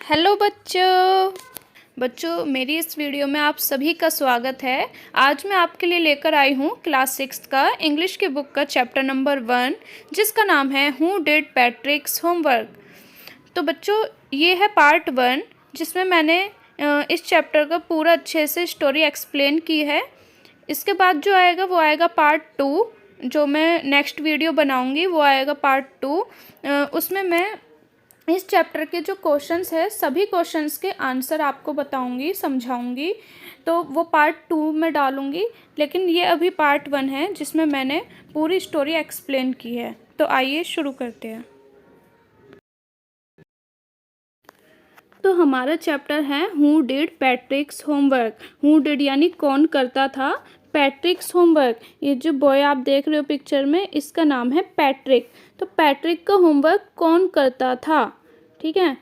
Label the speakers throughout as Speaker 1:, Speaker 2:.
Speaker 1: Hello बच्चों मेरी इस वीडियो में आप सभी का स्वागत है। आज मैं आपके लिए लेकर आई हूँ क्लास 6 का इंग्लिश की बुक का चैप्टर नंबर 1 जिसका नाम है हु डिड पैट्रिक्स होमवर्क। तो बच्चों ये है पार्ट 1 जिसमें मैंने इस चैप्टर का पूरा अच्छे से स्टोरी एक्सप्लेन की है। इसके बाद जो आएगा वो आएगा पार्ट 2 जो मैं नेक्स्ट वीडियो बनाऊँगी, वो आएगा पार्ट 2। उसमें मैं इस चैप्टर के जो क्वेश्चंस है सभी क्वेश्चंस के आंसर आपको बताऊंगी, समझाऊंगी, तो वो पार्ट 2 में डालूंगी। लेकिन ये अभी पार्ट 1 है जिसमें मैंने पूरी स्टोरी एक्सप्लेन की है। तो आइए शुरू करते हैं। तो हमारा चैप्टर है who did पैट्रिक्स homework. Who did यानी कौन करता था पैट्रिक्स होमवर्क। ये जो बॉय आप देख रहे हो पिक्चर में, इसका नाम है पैट्रिक। तो पैट्रिक का होमवर्क कौन करता था, ठीक है,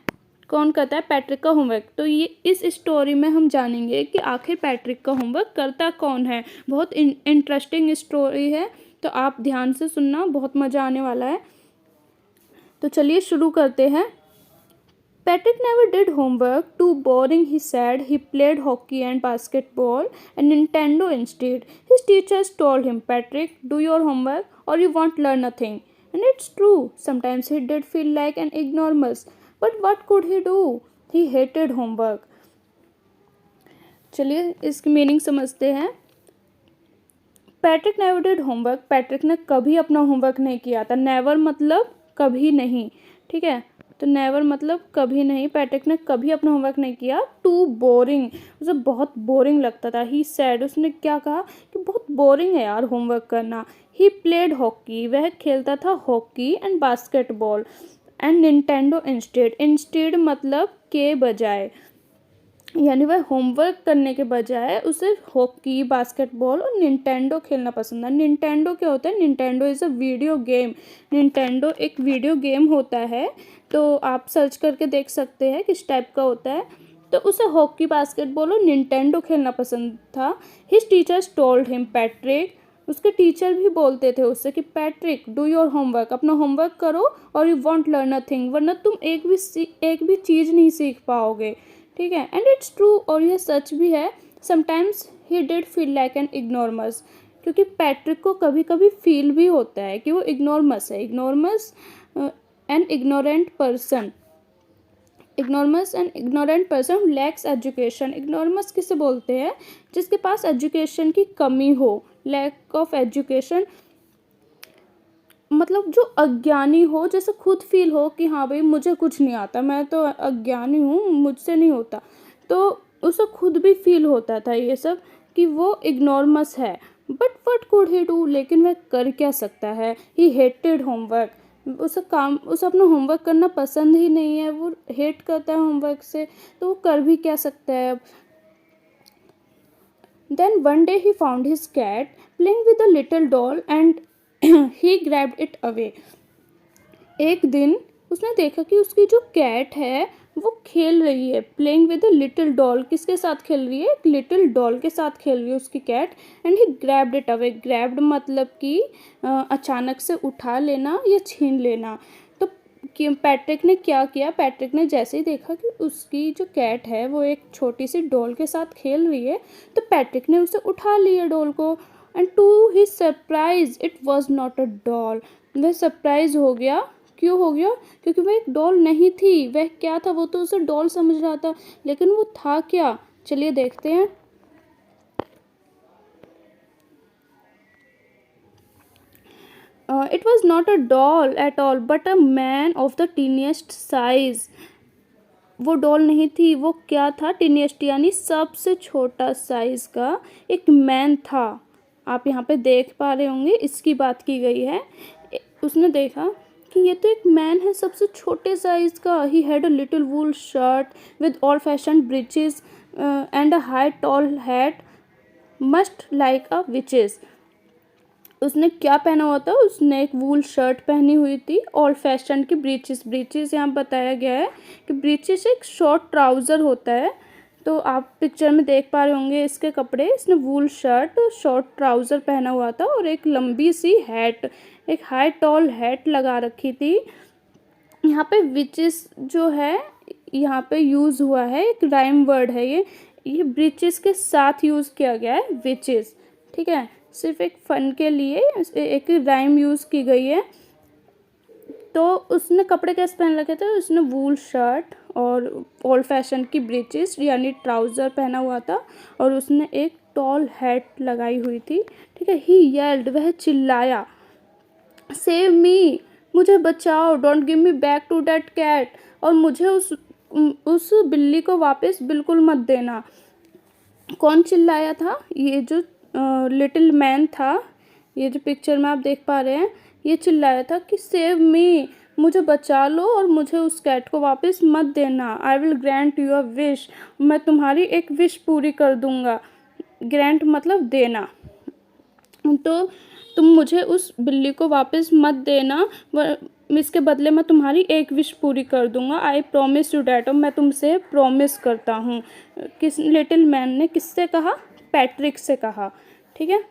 Speaker 1: कौन करता है पैट्रिक का होमवर्क। तो ये इस स्टोरी में हम जानेंगे कि आखिर पैट्रिक का होमवर्क करता कौन है। बहुत इंटरेस्टिंग स्टोरी है, तो आप ध्यान से सुनना, बहुत मज़ा आने वाला है। तो चलिए शुरू करते हैं। Patrick never did homework, too boring he said. He played hockey and basketball and Nintendo instead. His teachers told him, Patrick, do your homework or you won't learn nothing. And it's true, sometimes he did feel like an ignoramus. But what could he do? He hated homework. चलिए इसकी meaning समझते हैं। Patrick never did homework, Patrick ने कभी अपना homework नहीं किया था। नेवर मतलब कभी नहीं, ठीक है, तो नेवर मतलब कभी नहीं। पैट्रिक ने कभी अपना होमवर्क नहीं किया। टू बोरिंग, उसे बहुत बोरिंग लगता था। ही सैड, उसने क्या कहा कि बहुत बोरिंग है यार होमवर्क करना। ही प्लेड हॉकी, वह खेलता था hockey and basketball and Nintendo instead. Instead मतलब के बजाय, यानी वह होमवर्क करने के बजाय उसे हॉकी, बास्केटबॉल और निंटेंडो खेलना पसंद है। निंटेंडो क्या होता है? Nintendo is a video game. Nintendo एक वीडियो गेम होता है, तो आप सर्च करके देख सकते हैं किस टाइप का होता है। तो उसे हॉकी, बास्केटबॉल और निंटेंडो खेलना पसंद था। His teachers told him, Patrick, उसके टीचर भी बोलते थे उससे कि पैट्रिक डू योर होमवर्क, अपना होमवर्क करो और यू वॉन्ट लर्न नथिंग, वरना तुम एक भी चीज़ नहीं सीख पाओगे, ठीक है। एंड इट्स ट्रू, और यह सच भी है। Sometimes he did feel like an ignoramus, क्योंकि पैट्रिक को कभी कभी फील भी होता है कि वो इग्नोरमस है। Ignoramus an ignorant person, ignoramus an ignorant person lacks education. Ignoramus किसे बोलते हैं? जिसके पास एजुकेशन की कमी हो, लैक ऑफ एजुकेशन मतलब जो अज्ञानी हो, जैसे खुद फील हो कि हाँ भाई मुझे कुछ नहीं आता, मैं तो अज्ञानी हूँ, मुझसे नहीं होता, तो उसे खुद भी फील होता था ये सब कि वो इग्नोरमस है। But what could he do, लेकिन वह कर क्या सकता है? ही हेटेड होमवर्क, उसे अपना होमवर्क करना पसंद ही नहीं है, वो हेट करता है होमवर्क से, तो वो कर भी क्या सकता है अब। Then one day he found his cat playing with a little doll and he grabbed it away. एक दिन उसने देखा कि उसकी जो कैट है वो खेल रही है, playing with a little doll. किसके साथ खेल रही है? एक लिटिल डॉल के साथ खेल रही है उसकी cat. And he grabbed it away, grabbed मतलब कि अचानक से उठा लेना या छीन लेना। तो पैट्रिक ने क्या किया? पैट्रिक ने जैसे ही देखा कि उसकी जो कैट है वो एक छोटी सी डॉल के साथ खेल रही है, तो पैट्रिक ने उसे उठा लिया डॉल को। And to his surprise it was not a doll, वह सरप्राइज हो गया। क्यों हो गया? क्योंकि वह एक डॉल नहीं थी। वह क्या था? वो तो उसे डॉल समझ रहा था, लेकिन वो था क्या? चलिए देखते हैं। It was not a doll at all but a man of the tiniest size. वो डॉल नहीं थी, वो क्या था? टीनिएस्ट यानी सबसे छोटा साइज का एक मैन था। आप यहाँ पे देख पा रहे होंगे, इसकी बात की गई है। उसने देखा कि ये तो एक मैन है सबसे छोटे साइज का। He had a little wool shirt with old fashion breeches and a high tall hat must like a witches. उसने क्या पहना हुआ था? उसने एक वूल शर्ट पहनी हुई थी, ओल्ड फैशन की ब्रीचेस। ब्रीचेस यहाँ बताया गया है कि ब्रीचेस एक शॉर्ट ट्राउज़र होता है। तो आप पिक्चर में देख पा रहे होंगे इसके कपड़े। इसने वूल शर्ट, शॉर्ट ट्राउज़र पहना हुआ था और एक लंबी सी हैट, एक हाई टॉल हैट लगा रखी थी। यहाँ पे विचेस जो है यहाँ पे यूज़ हुआ है, एक राइम वर्ड है ये ब्रिचेस के साथ यूज़ किया गया है, विचेस। ठीक है, सिर्फ एक फन के लिए एक राइम यूज़ की गई है। तो उसने कपड़े कैसे पहन रखे थे, उसने वूल शर्ट और ओल्ड फैशन की ब्रीचेस यानी ट्राउज़र पहना हुआ था, और उसने एक टॉल हैट लगाई हुई थी। ठीक है, ही येल्ड, वह चिल्लाया, सेव मी, मुझे बचाओ, don't give me back to that cat, और मुझे उस बिल्ली को वापस बिल्कुल मत देना। कौन चिल्लाया था? ये जो लिटिल मैन था, ये जो पिक्चर में आप देख पा रहे हैं, ये चिल्लाया था कि सेव मी, मुझे बचा लो और मुझे उस कैट को वापस मत देना। I will grant your wish, मैं तुम्हारी एक विश पूरी कर दूंगा। ग्रांट मतलब देना। तो तुम मुझे उस बिल्ली को वापस मत देना, इसके बदले मैं तुम्हारी एक विश पूरी कर दूंगा। आई प्रॉमिस यू डैट, और मैं तुमसे प्रॉमिस करता हूँ। किस लिटिल मैन ने किससे कहा? पैट्रिक से कहा। ठीक है,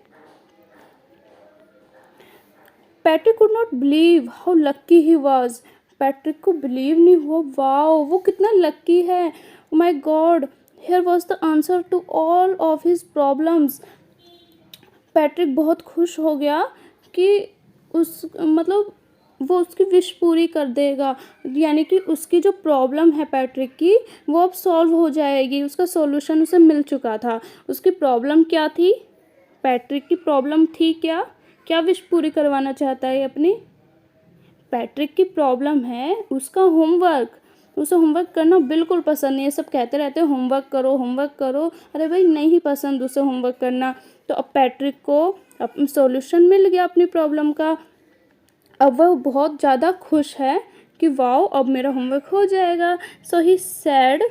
Speaker 1: Patrick could not believe how lucky he was. Patrick को बिलीव नहीं हुआ, वाओ वो कितना लक्की है, my god, here was the answer to all of his problems. Patrick बहुत खुश हो गया कि वो उसकी विश पूरी कर देगा, यानी कि उसकी जो प्रॉब्लम है पैट्रिक की, वो अब सॉल्व हो जाएगी। उसका सॉल्यूशन उसे मिल चुका था। उसकी प्रॉब्लम क्या थी? पैट्रिक की प्रॉब्लम थी क्या? क्या विश पूरी करवाना चाहता है अपनी? पैट्रिक की प्रॉब्लम है उसका होमवर्क। उसे होमवर्क करना बिल्कुल पसंद नहीं है। सब कहते रहते हैं होमवर्क करो, होमवर्क करो। अरे भाई, नहीं पसंद उसे होमवर्क करना। तो अब पैट्रिक को अब सॉल्यूशन मिल गया अपनी प्रॉब्लम का। अब वह बहुत ज़्यादा खुश है कि वाओ, अब मेरा होमवर्क हो जाएगा। सो ही सैड,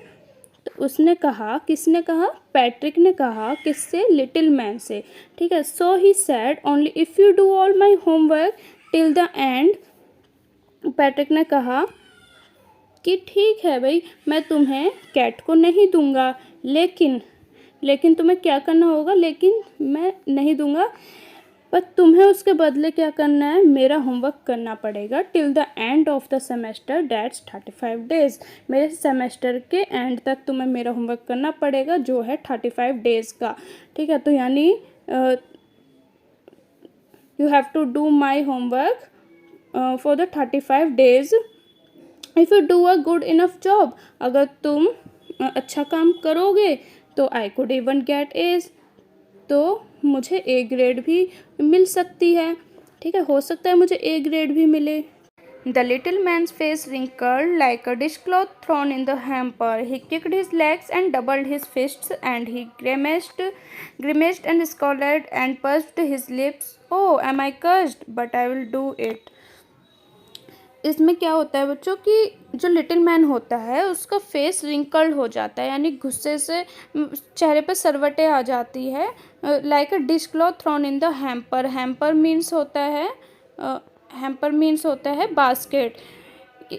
Speaker 1: तो उसने कहा, किसने कहा? पैट्रिक ने कहा। किससे? लिटिल मैन से। ठीक है, so he said only if you do all my homework till the end. Patrick ने कहा कि ठीक है भाई, मैं तुम्हें कैट को नहीं दूंगा, लेकिन तुम्हें क्या करना होगा? लेकिन मैं नहीं दूंगा, पर तुम्हें उसके बदले क्या करना है? मेरा होमवर्क करना पड़ेगा till the end of the semester, that's 35 days. मेरे सेमेस्टर के एंड तक तुम्हें मेरा होमवर्क करना पड़ेगा, जो है 35 डेज़ का। ठीक है, तो यानी you have to do my homework for the 35 days if you do a good enough job. अगर तुम अच्छा काम करोगे तो I could even get A's, तो मुझे ए ग्रेड भी मिल सकती है। ठीक है, हो सकता है मुझे ए ग्रेड भी मिले। The little man's face wrinkled like a dishcloth thrown in the hamper. He kicked his legs and doubled his fists, and he grimaced and scowled and pursed his lips. Oh, am I cursed? But I will do it. इसमें क्या होता है बच्चों कि जो little man होता है उसका फेस रिंकल्ड हो जाता है, यानी गुस्से से चेहरे पे सरवटें आ जाती है। Like a dish cloth thrown in the hamper. Hamper means होता है बास्केट।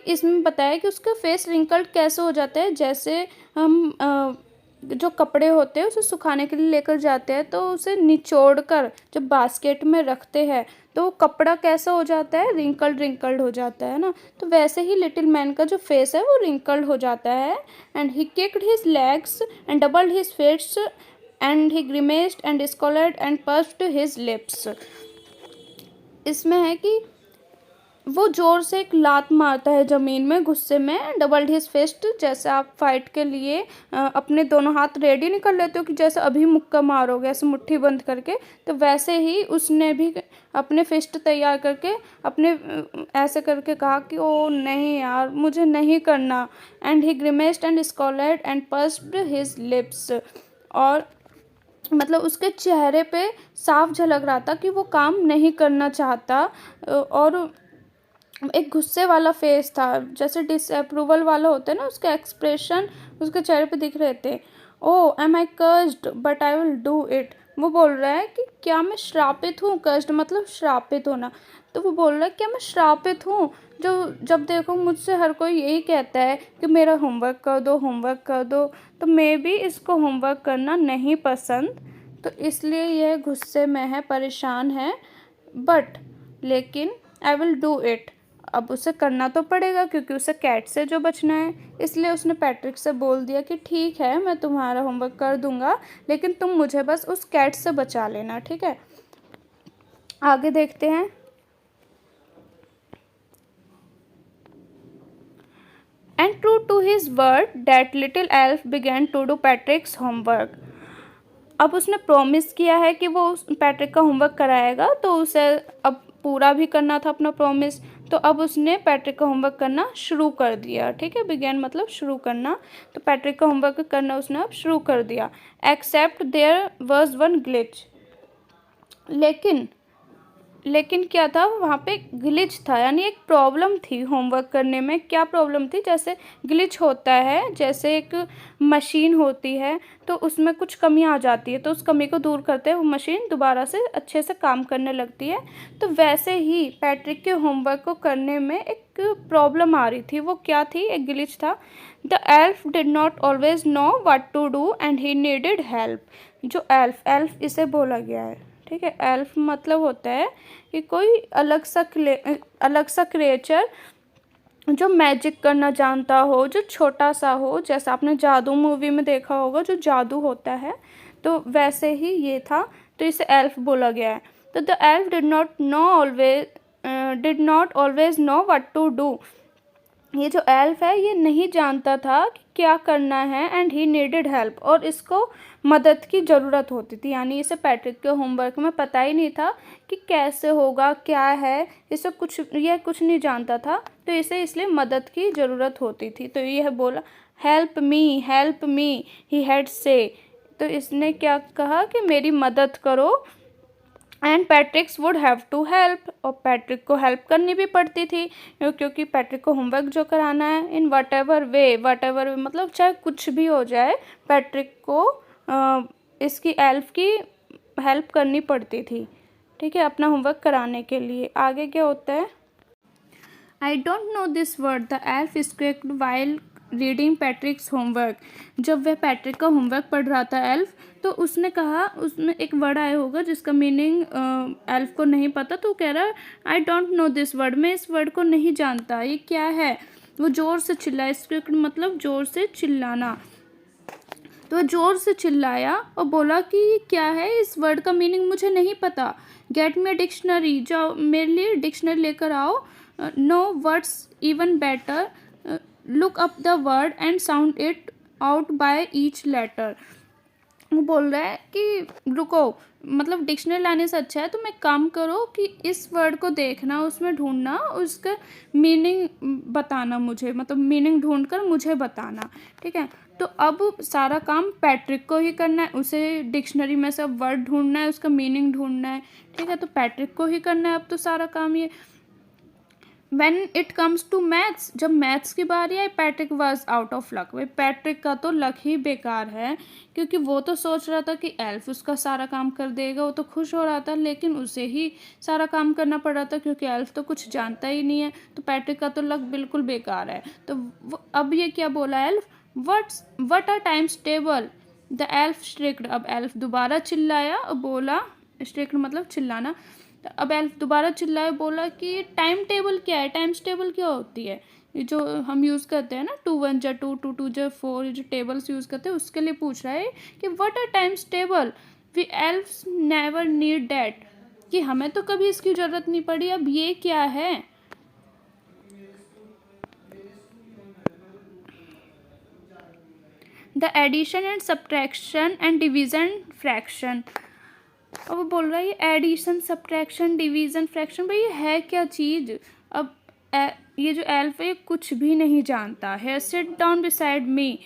Speaker 1: इसमें बताया कि उसका फेस रिंकल्ड कैसे हो जाता है, जैसे हम जो कपड़े होते हैं उसे सुखाने के लिए लेकर जाते हैं, तो उसे निचोड़ कर जब बास्केट में रखते हैं तो कपड़ा कैसा हो जाता है? रिंकल्ड हो जाता है ना। तो वैसे ही लिटिल मैन का जो फेस है वो रिंकल्ड हो जाता है। And he kicked his legs and doubled his fists and he grimaced and scowled and pursed his lips. इसमें है कि वो जोर से एक लात मारता है ज़मीन में गुस्से में। डबल्ड हिज फिस्ट, जैसे आप फाइट के लिए अपने दोनों हाथ रेडी नहीं कर लेते हो कि जैसे अभी मुक्का मारोगे ऐसे मुट्ठी बंद करके, तो वैसे ही उसने भी अपने फिस्ट तैयार करके अपने ऐसे करके कहा कि ओ नहीं यार, मुझे नहीं करना। And he grimaced and scowled and pursed his lips, और मतलब उसके चेहरे पे साफ झलक रहा था कि वो काम नहीं करना चाहता, और एक गुस्से वाला फेस था, जैसे डिसअप्रूवल वाला होता है ना, उसका एक्सप्रेशन उसके चेहरे पे दिख रहे थे। Oh am I cursed but I will do it. वो बोल रहा है कि क्या मैं श्रापित हूँ? कर्स्ड मतलब श्रापित होना। तो वो बोल रहा है क्या मैं श्रापित हूँ, जो जब देखो मुझसे हर कोई यही कहता है कि मेरा होमवर्क कर दो, होमवर्क कर दो, तो मैं भी इसको होमवर्क करना नहीं पसंद, तो इसलिए यह गुस्से में है, परेशान है। बट लेकिन आई विल डू इट, अब उसे करना तो पड़ेगा क्योंकि उसे कैट से जो बचना है, इसलिए उसने पैट्रिक से बोल दिया कि ठीक है मैं तुम्हारा होमवर्क कर दूंगा, लेकिन तुम मुझे बस उस कैट से बचा लेना, ठीक है। आगे देखते हैं। And true to his word that little elf began to do Patrick's homework. अब उसने प्रॉमिस किया है कि वो पैट्रिक का होमवर्क कराएगा, तो उसे अब पूरा भी करना था अपना प्रॉमिस। तो अब उसने पैट्रिक का होमवर्क करना शुरू कर दिया, ठीक है। बिगेन मतलब शुरू करना, तो पैट्रिक का होमवर्क करना उसने अब शुरू कर दिया। Except there was one glitch. लेकिन क्या था वहाँ पे, ग्लिच था, यानी एक प्रॉब्लम थी होमवर्क करने में। क्या प्रॉब्लम थी? जैसे ग्लिच होता है, जैसे एक मशीन होती है तो उसमें कुछ कमी आ जाती है, तो उस कमी को दूर करते हैं वो मशीन दोबारा से अच्छे से काम करने लगती है। तो वैसे ही पैट्रिक के होमवर्क को करने में एक प्रॉब्लम आ रही थी। वो क्या थी? एक ग्लिच था। The elf did not always know what to do and he needed help. जो एल्फ इसे बोला गया है, ठीक है। एल्फ मतलब होता है कि कोई अलग सा क्रिएचर जो मैजिक करना जानता हो, जो छोटा सा हो, जैसा आपने जादू मूवी में देखा होगा जो जादू होता है, तो वैसे ही ये था, तो इसे एल्फ बोला गया है। तो the elf did not always know what to do. ये जो एल्फ है ये नहीं जानता था कि क्या करना है, एंड ही नीडेड हेल्प, और इसको मदद की ज़रूरत होती थी। यानी इसे पैट्रिक के होमवर्क में पता ही नहीं था कि कैसे होगा, क्या है, यह कुछ नहीं जानता था, तो इसे इसलिए मदद की ज़रूरत होती थी। तो यह बोला हेल्प मी ही हैड से। तो इसने क्या कहा कि मेरी मदद करो, and Patrick's would have to help, और पैट्रिक को हेल्प करनी भी पड़ती थी क्योंकि पैट्रिक को होमवर्क जो कराना है, इन वट एवर वे मतलब चाहे कुछ भी हो जाए, पैट्रिक को इसकी एल्फ की हेल्प करनी पड़ती थी, ठीक है, अपना होमवर्क कराने के लिए। आगे क्या होता है? I don't know this word the elf squeaked while reading Patrick's homework. जब वह पैट्रिक का होमवर्क पढ़ रहा था एल्फ, तो उसने कहा, उसमें एक वर्ड आया होगा जिसका मीनिंग एल्फ को नहीं पता, तो कह रहा है I don't know this word, मैं इस वर्ड को नहीं जानता, ये क्या है। वो ज़ोर से चिल्लाया, स्क्वेक्ड मतलब ज़ोर से चिल्लाना। तो वह ज़ोर से चिल्लाया और बोला कि ये क्या है, इस वर्ड का मीनिंग मुझे नहीं पता। गेट मी अ डिक्शनरी, जाओ मेरे लिए डिक्शनरी लेकर आओ। No words even better, look up the word and sound it out by each letter. वो बोल रहा है कि रुको, मतलब डिक्शनरी लाने से अच्छा है तुम एक काम करो कि इस वर्ड को देखना, उसमें ढूंढना, उसका मीनिंग बताना मुझे, मतलब मीनिंग ढूंढकर मुझे बताना, ठीक है। तो अब सारा काम पैट्रिक को ही करना है, उसे डिक्शनरी में से वर्ड ढूंढना है, उसका मीनिंग ढूंढना है, ठीक है। तो पैट्रिक को ही करना है अब तो सारा काम ये। When it comes to maths, जब मैथ्स की बारी आई, Patrick was out of luck. भाई पैट्रिक का तो लक ही बेकार है, क्योंकि वो तो सोच रहा था कि एल्फ उसका सारा काम कर देगा, वो तो खुश हो रहा था, लेकिन उसे ही सारा काम करना पड़ रहा था क्योंकि एल्फ तो कुछ जानता ही नहीं है। तो पैट्रिक का तो लक बिल्कुल बेकार है। तो अब ये क्या बोला elf, what are times table, the elf shrieked. अब एल्फ दोबारा चिल्लाया और बोला, स्ट्रिक्ड मतलब चिल्लाना। अब एल्फ दोबारा चिल्लाए, बोला कि टाइम टेबल क्या है, टाइम्स टेबल क्या होती है, ये जो हम यूज़ करते हैं ना, 2 1 जा 2 2 2 जा 4, ये जो टेबल्स यूज़ करते हैं उसके लिए पूछ रहा है कि what are times table, we elves never need that, कि हमें तो कभी इसकी ज़रूरत नहीं पड़ी, अब ये क्या है। The addition and subtraction and division fraction. अब वो बोल रहा है ये एडिशन सब्ट्रैक्शन डिवीज़न फ्रैक्शन, भाई ये है क्या चीज़। अब ये जो एल्फ है कुछ भी नहीं जानता है। Sit down beside me,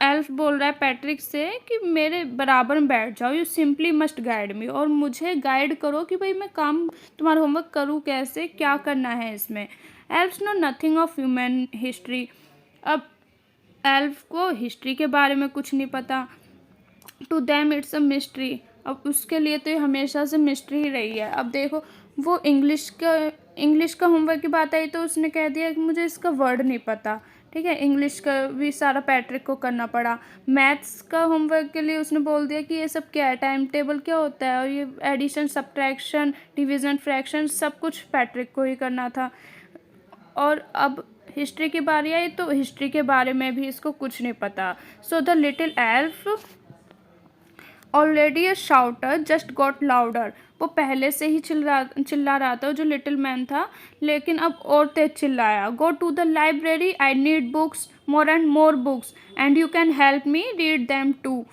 Speaker 1: elf बोल रहा है पैट्रिक से कि मेरे बराबर में बैठ जाओ, you simply must guide me, और मुझे गाइड करो कि भाई मैं काम तुम्हारा होमवर्क करूँ कैसे, क्या करना है इसमें। Elves know nothing of human history. अब एल्फ को हिस्ट्री के बारे में कुछ नहीं पता। To them it's a mystery, अब उसके लिए तो ये हमेशा से मिस्ट्री ही रही है। अब देखो, वो इंग्लिश का होमवर्क की बात आई तो उसने कह दिया कि मुझे इसका वर्ड नहीं पता, ठीक है। इंग्लिश का भी सारा पैट्रिक को करना पड़ा। मैथ्स का होमवर्क के लिए उसने बोल दिया कि ये सब क्या है, टाइम टेबल क्या होता है, और ये एडिशन सब्ट्रैक्शन डिवीज़न फ्रैक्शन सब कुछ पैट्रिक को ही करना था। और अब हिस्ट्री की बारी आई तो हिस्ट्री के बारे में भी इसको कुछ नहीं पता। So the little elf already a शाउटर just got louder. वो पहले से ही चिल्ला रहा था जो लिटिल मैन था, लेकिन अब और तेज चिल्लाया। Go to the library, I need books, more and more books, and you can help me read them too.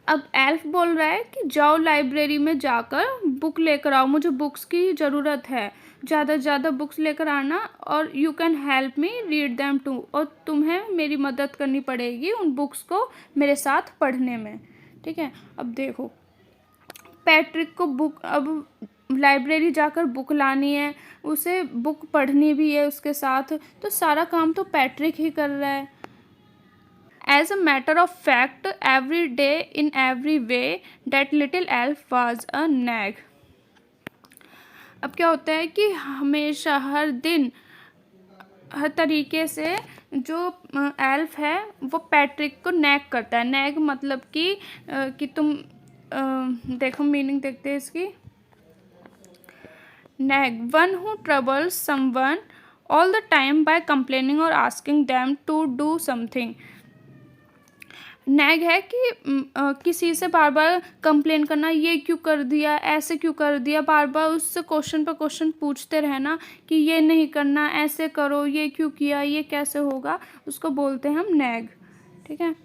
Speaker 1: अब एल्फ बोल रहा है कि जाओ लाइब्रेरी में जाकर बुक लेकर आओ, मुझे बुक्स की ज़रूरत है, ज़्यादा से ज़्यादा बुक्स लेकर आना, और you can help me read them too, और तुम्हें मेरी मदद करनी पड़ेगी उन बुक्स को मेरे साथ पढ़ने में। ठीक है, अब देखो पैट्रिक को बुक, अब लाइब्रेरी जाकर बुक लानी है, उसे बुक पढ़नी भी है उसके साथ, तो सारा काम तो पैट्रिक ही कर रहा है। As a matter of fact, every day in every way, that little elf was a nag. अब क्या होता है कि हमेशा हर दिन हर तरीके से जो एल्फ है वो पैट्रिक को नैग करता है। नैग मतलब कि तुम देखो मीनिंग देखते हैं इसकी। Nag, one who troubles someone all the time by complaining और asking them to do something. Nag है कि किसी से बार बार कंप्लेन करना, ये क्यों कर दिया, ऐसे क्यों कर दिया, बार बार उससे क्वेश्चन पर क्वेश्चन पूछते रहना कि ये नहीं करना, ऐसे करो, ये क्यों किया, ये कैसे होगा, उसको बोलते हैं हम नैग। ठीक है,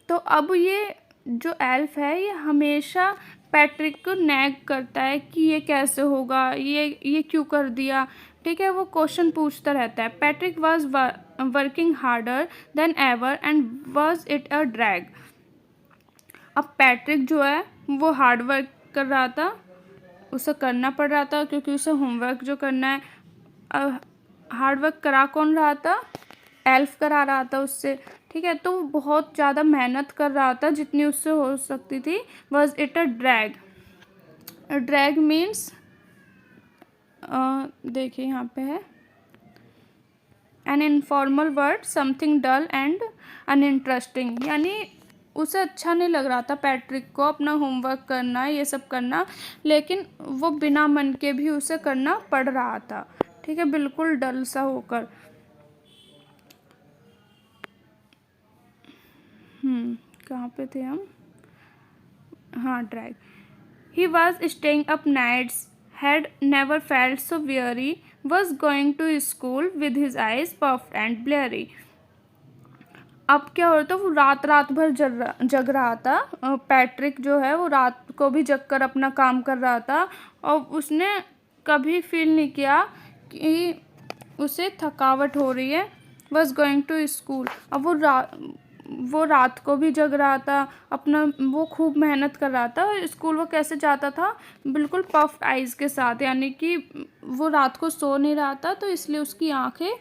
Speaker 1: तो अब ये जो एल्फ है ये हमेशा पैट्रिक को नैग करता है कि ये कैसे होगा, ये क्यों कर दिया। ठीक है, वो क्वेश्चन पूछता रहता है। Patrick was working harder than ever and was it a drag. अब पैट्रिक जो है वो हार्ड वर्क कर रहा था, उसे करना पड़ रहा था क्योंकि उसे होमवर्क जो करना है। हार्ड वर्क करा कौन रहा था? एल्फ करा रहा था उससे। ठीक है, तो वो बहुत ज़्यादा मेहनत कर रहा था जितनी उससे हो सकती थी। Was it a drag. Drag means देखिए यहाँ पे है an informal word, something dull and uninteresting. यानी उसे अच्छा नहीं लग रहा था पैट्रिक को अपना होमवर्क करना, ये सब करना, लेकिन वो बिना मन के भी उसे करना पड़ रहा था। ठीक है, बिल्कुल डल सा होकर। कहाँ पे थे हम? हाँ, drag. He was staying up nights, had never felt so weary, was going to school with his eyes puffed and bleary. अब क्या हो रहा था, वो रात भर जग रहा था। पैट्रिक जो है वो रात को भी जग कर अपना काम कर रहा था, और उसने कभी फील नहीं किया कि उसे थकावट हो रही है। was going to school, अब वो रात को भी जग रहा था, अपना वो खूब मेहनत कर रहा था। और स्कूल वो कैसे जाता था? बिल्कुल पफ्ड आइज़ के साथ, यानी कि वो रात को सो नहीं रहा था, तो इसलिए उसकी आँखें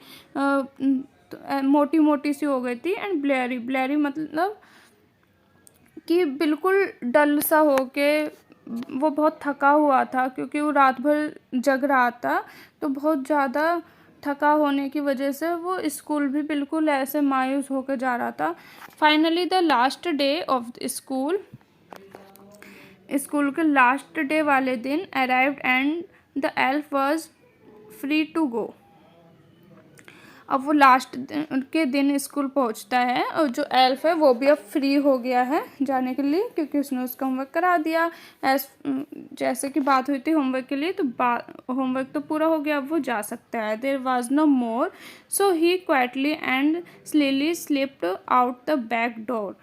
Speaker 1: मोटी मोटी सी हो गई थी। एंड ब्लेरी, ब्लेरी मतलब कि बिल्कुल डल सा हो के, वो बहुत थका हुआ था क्योंकि वो रात भर जग रहा था, तो बहुत ज़्यादा थका होने की वजह से वो स्कूल भी बिल्कुल ऐसे मायूस होकर जा रहा था। Finally the last day of school, school के लास्ट डे वाले दिन arrived and the elf was free to go. अब वो लास्ट के दिन स्कूल पहुंचता है, और जो एल्फ है वो भी अब फ्री हो गया है जाने के लिए, क्योंकि उसने उसका होमवर्क करा दिया। जैसे कि बात हुई थी होमवर्क के लिए, तो होमवर्क तो पूरा हो गया, अब वो जा सकता है। There was no more, so he quietly and slyly slipped out the back door.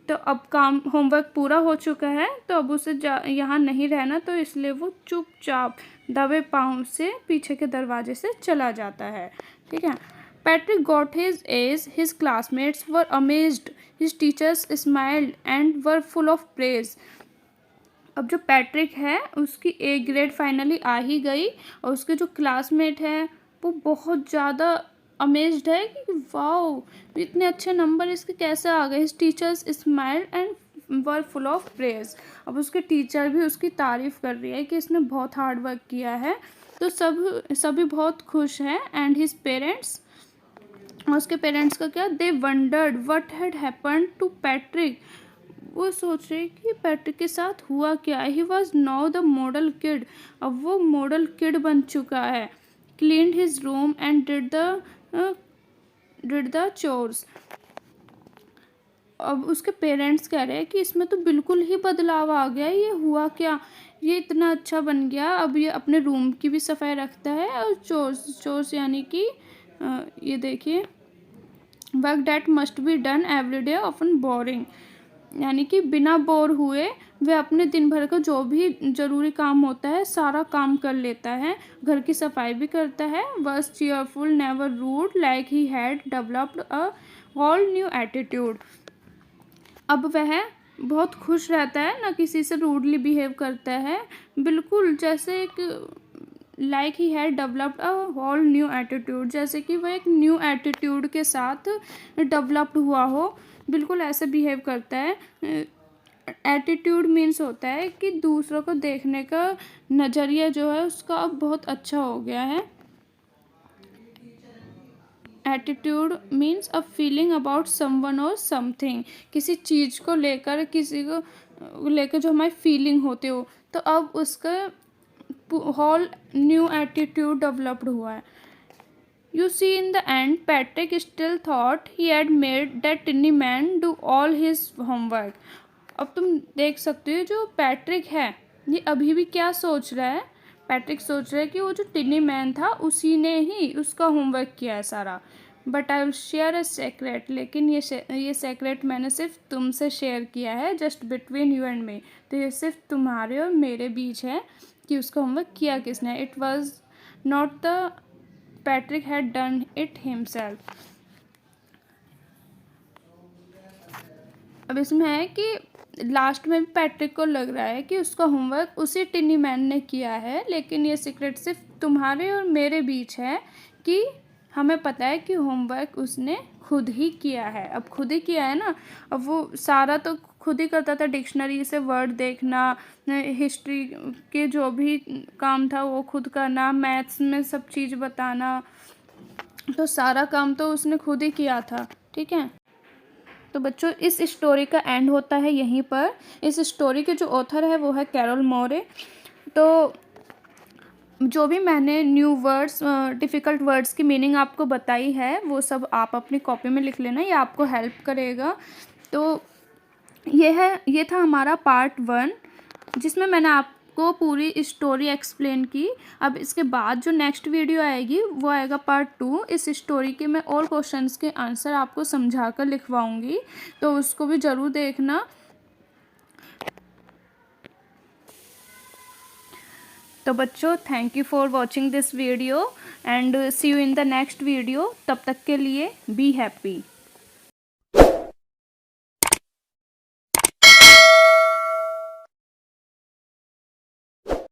Speaker 1: तो अब काम होमवर्क पूरा हो चुका है, तो अब उसे यहाँ नहीं रहना, तो इसलिए वो चुपचाप दबे पाँव से पीछे के दरवाजे से चला जाता है। ठीक है, Patrick got his A's, his classmates were amazed, his teachers smiled and were full of praise. अब जो पैट्रिक है उसकी ए ग्रेड फाइनली आ ही गई, और उसके जो क्लासमेट हैं वो बहुत ज़्यादा अमेज्ड है कि वाओ, इतने अच्छे नंबर इसके कैसे आ गए। His teachers smiled and were full of praise. अब उसके टीचर भी उसकी तारीफ़ कर रही है कि इसने बहुत हार्ड वर्क किया है, तो सभी बहुत खुश हैं। एंड हिज पेरेंट्स, उसके पेरेंट्स का क्या, they wondered what had happened to Patrick. वो सोच रहे कि पैट्रिक के साथ हुआ क्या। He was now the model kid, अब वो मॉडल किड बन चुका है। cleaned his room and did the chores. अब उसके पेरेंट्स कह रहे हैं कि इसमें तो बिल्कुल ही बदलाव आ गया, ये हुआ क्या, ये इतना अच्छा बन गया, अब ये अपने रूम की भी सफाई रखता है और चोर्स यानी कि ये देखिए, work that must be done every day often boring, यानी कि बिना बोर हुए वह अपने दिन भर का जो भी ज़रूरी काम होता है सारा काम कर लेता है, घर की सफाई भी करता है. Was cheerful, never rude, like he had developed a all new attitude. अब वह बहुत खुश रहता है, ना किसी से रूडली बिहेव करता है, बिल्कुल जैसे एक like he had developed a whole new attitude, जैसे कि वह एक न्यू एटीट्यूड के साथ डेवलप्ड हुआ हो, बिल्कुल ऐसे बिहेव करता है. एटीट्यूड मीन्स होता है कि दूसरों को देखने का नज़रिया जो है उसका अब बहुत अच्छा हो गया है. Attitude means a feeling about someone और समथिंग, किसी चीज़ को लेकर, किसी को लेकर जो हमारी फीलिंग होती हो, तो अब उसका होल न्यू एटीट्यूड डेवलप्ड हुआ है. You see, in the end, Patrick still thought he had made that tinny man do all his homework. अब तुम देख सकते हो जो पैट्रिक है ये अभी भी क्या सोच रहा है. पैट्रिक सोच रहा है कि वो जो टिनी मैन था उसी ने ही उसका होमवर्क किया है सारा. But I will share a secret, लेकिन ये सेक्रेट मैंने सिर्फ तुमसे शेयर किया है, just between you and me. तो ये सिर्फ तुम्हारे और मेरे बीच है कि उसका होमवर्क किया किसने. It was not the Patrick had done it himself. अब इसमें है कि लास्ट में पैट्रिक को लग रहा है कि उसका होमवर्क उसी टिनी मैन ने किया है, लेकिन ये सीक्रेट सिर्फ तुम्हारे और मेरे बीच है कि हमें पता है कि होमवर्क उसने खुद ही किया है. अब खुद ही किया है ना, अब वो सारा तो खुद ही करता था, डिक्शनरी से वर्ड देखना, हिस्ट्री के जो भी काम था वो खुद करना, मैथ्स में सब चीज़ बताना, तो सारा काम तो उसने खुद ही किया था. ठीक है, तो बच्चों इस स्टोरी का एंड होता है यहीं पर. इस स्टोरी के जो ऑथर है वो है कैरोल मोरे. तो जो भी मैंने न्यू वर्ड्स, डिफ़िकल्ट वर्ड्स की मीनिंग आपको बताई है वो सब आप अपनी कॉपी में लिख लेना, ये आपको हेल्प करेगा. तो ये था हमारा पार्ट 1 जिसमें मैंने आपको पूरी स्टोरी एक्सप्लेन की. अब इसके बाद जो नेक्स्ट वीडियो आएगी वो आएगा पार्ट 2. इस स्टोरी के मैं और क्वेश्चंस के आंसर आपको समझा कर लिखवाऊँगी, तो उसको भी ज़रूर देखना. तो बच्चों thank you for watching this video and see you in the next video. तब तक के लिए बी हैप्पी.